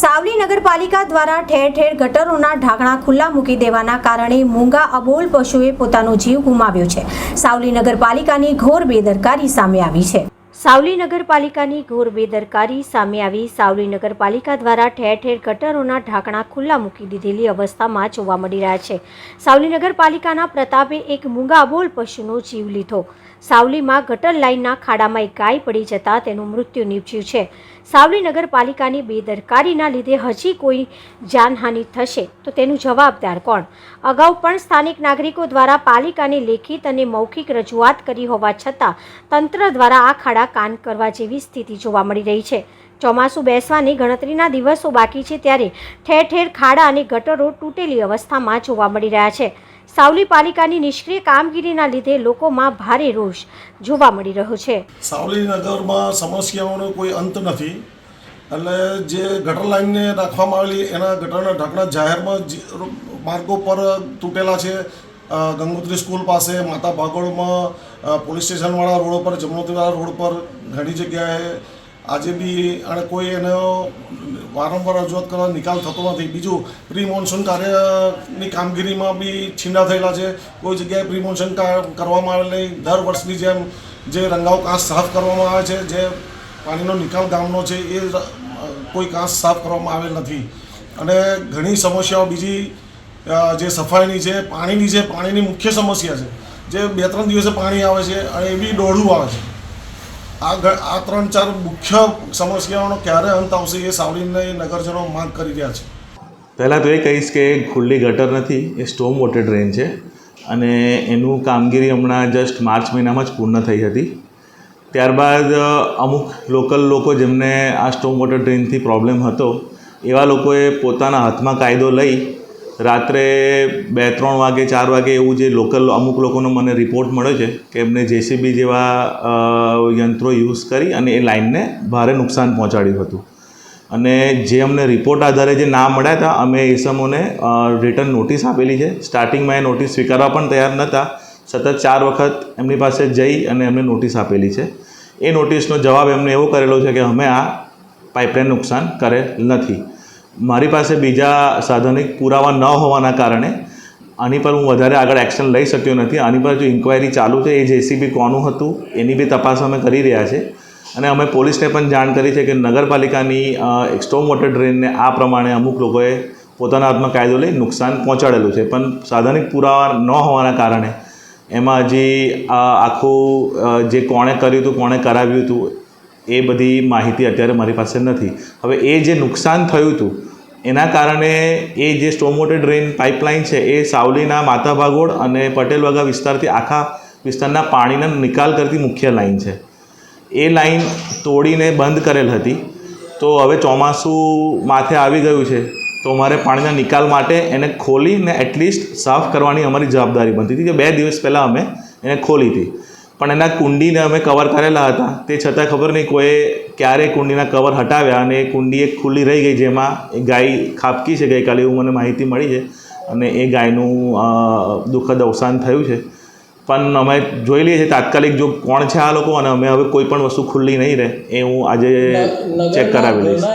સાવલી નગરપાલિકા દ્વારા ઠેર ઠેર ગટરોના ઢાંકણા ખુલ્લા મૂકી દેવાના કારણે મૂંગા અબોલ પશુએ પોતાનો જીવ ગુમાવ્યો છે। સાવલી નગરપાલિકાની ઘોર બેદરકારી સામે આવી છે। સાવલી નગરપાલિકાની ઘોર બેદરકારી સામે આવી। સાવલી નગરપાલિકા દ્વારા ઠેર ઠેર ગટરોના ઢાંકણા ખુલ્લા મૂકી દીધેલી અવસ્થામાં જોવા મળી રહ્યા છે। સાવલી નગરપાલિકાના પ્રતાપે એક મૂંગા અબોલ પશુનો જીવ લીધો। સાવલીમાં ગટર લાઇનના ખાડામાં એક ગાય પડી જતા તેનું મૃત્યુ નીપજ્યું છે। સાવલી નગરપાલિકાની બેદરકારીના લીધે હજી કોઈ જાનહાનિ થશે તો તેનું જવાબદાર કોણ? અગાઉ પણ સ્થાનિક નાગરિકો દ્વારા પાલિકાને લેખિત અને મૌખિક રજૂઆત કરી હોવા છતાં તંત્ર દ્વારા આ ખાડા કાન કરવા જેવી સ્થિતિ જોવા મળી રહી છે। ચોમાસું બેસવાની ગણતરીના દિવસો બાકી છે ત્યારે ઠેર ઠેર ખાડા અને ગટરો તૂટેલી અવસ્થામાં જોવા મળી રહ્યા છે। સાવલી પાલિકાની નિષ્ક્રિય કામગીરીના લીધે લોકોમાં ભારે રોષ જોવા મળી રહ્યો છે। સાવલી નગરમાં સમસ્યાઓનો કોઈ અંત નથી, એટલે જે ગટર લાઇનને રાખવામાં આવેલી એના ગટરના ઢાંકણા જાહેરમાં માર્ગો પર તૂટેલા છે। ગંગોત્રી સ્કૂલ પાસે, માતા ભાગોળમાં, પોલીસ સ્ટેશનવાળા રોડ પર, જમનોત્રીવાળા રોડ પર ઘણી જગ્યાએ આજે બી અને કોઈ એનો વારંવાર રજૂઆત કરવા નિકાલ થતો નથી। બીજું પ્રી મોન્સૂન કાર્યની કામગીરીમાં બી છીંડા થયેલા છે। કોઈ જગ્યાએ પ્રી મોન્સૂન કરવામાં આવેલ નહીં। દર વર્ષની જેમ જે રંગાવ કાંસ સાફ કરવામાં આવે છે, જે પાણીનો નિકાલ ગામનો છે, એ કોઈ કાંસ સાફ કરવામાં આવેલ નથી। અને ઘણી સમસ્યાઓ બીજી જે સફાઈની છે, પાણીની છે, પાણીની મુખ્ય સમસ્યા છે જે 2-3 દિવસે પાણી આવે છે અને એ બી દોઢું આવે છે। આ 3-4 મુખ્ય સમસ્યાઓનો ક્યારે અંત આવશે એ સાવલીના નગરજનો માંગ કરી રહ્યા છે। પહેલાં તો એ કહીશ કે ખુલ્લી ગટર નથી, એ સ્ટોમ વોટર ડ્રેન છે અને એનું કામગીરી હમણાં જસ્ટ માર્ચ મહિનામાં જ પૂર્ણ થઈ હતી। ત્યારબાદ અમુક લોકલ લોકો જેમને આ સ્ટોમ વોટર ડ્રેનથી પ્રોબ્લેમ હતો એવા લોકોએ પોતાના હાથમાં કાયદો લઈ રાત્રે 2-3 વાગે 4 વાગે એવું જે લોકલ અમુક લોકોનો મને રિપોર્ટ મળ્યો છે કે એમને જેસીબી જેવા યંત્રો યુઝ કરી અને એ લાઇનને ભારે નુકસાન પહોંચાડ્યું હતું। અને જે અમને રિપોર્ટ આધારે જે નામ મળ્યા હતા, અમે એ સમયને રિટર્ન નોટિસ આપેલી છે। સ્ટાર્ટિંગમાં એ નોટિસ સ્વીકારવા પણ તૈયાર નહોતા, સતત 4 વખત એમની પાસે જઈ અને એમને નોટિસ આપેલી છે। એ નોટિસનો જવાબ એમને એવો કરેલો છે કે અમે આ પાઇપલાઇન નુકસાન કરેલ નથી। મારી પાસે બીજા સાધનિક પુરાવા ન હોવાના કારણે આની પર હું વધારે આગળ એક્શન લઈ શક્યો નથી। આની પર જો ઇન્ક્વાયરી ચાલુ છે, એ જેસીબી કોનું હતું એની બી તપાસ અમે કરી રહ્યા છે અને અમે પોલીસને પણ જાણ કરી છે કે નગરપાલિકાની સ્ટોમ વોટર ડ્રેનને આ પ્રમાણે અમુક લોકોએ પોતાના હાથમાં કાયદો લઈ નુકસાન પહોંચાડેલું છે, પણ સાધનિક પુરાવા ન હોવાના કારણે એમાં હજી આખું જે કોણે કર્યું હતું, કોણે કરાવ્યું હતું એ બધી માહિતી અત્યારે મારી પાસે નથી। હવે એ જે નુકસાન થયું હતું એના કારણે એ જે સ્ટોમ વોટર ડ્રેન પાઇપલાઇન છે એ સાવલીના માતા ભાગોળ અને પટેલવાગા વિસ્તારથી આખા વિસ્તારના પાણીનો નિકાલ કરતી મુખ્ય લાઇન છે। એ લાઇન તોડીને બંધ કરેલ હતી, તો હવે ચોમાસું માથે આવી ગયું છે તો અમારે પાણીના નિકાલ માટે એને ખોલીને એટલીસ્ટ સાફ કરવાની અમારી જવાબદારી બનતી હતી। કે 2 દિવસ પહેલાં અમે એને ખોલી હતી, પણ એના કુંડીને અમે કવર કરેલા હતા, તે છતાં ખબર નહીં કોઈ ક્યારે કુંડીના કવર હટાવ્યા અને એ કુંડી એક ખુલ્લી રહી ગઈ, જેમાં એ ગાય ખાબકી છે ગઈકાલે એવું મને માહિતી મળી છે અને એ ગાયનું દુઃખદ અવસાન થયું છે। પણ અમે જોઈ લઈએ છીએ તાત્કાલિક જો કોણ છે આ લોકો, અને અમે હવે કોઈ પણ વસ્તુ ખુલ્લી નહીં રહે એ હું આજે ચેક કરાવી લઈશ।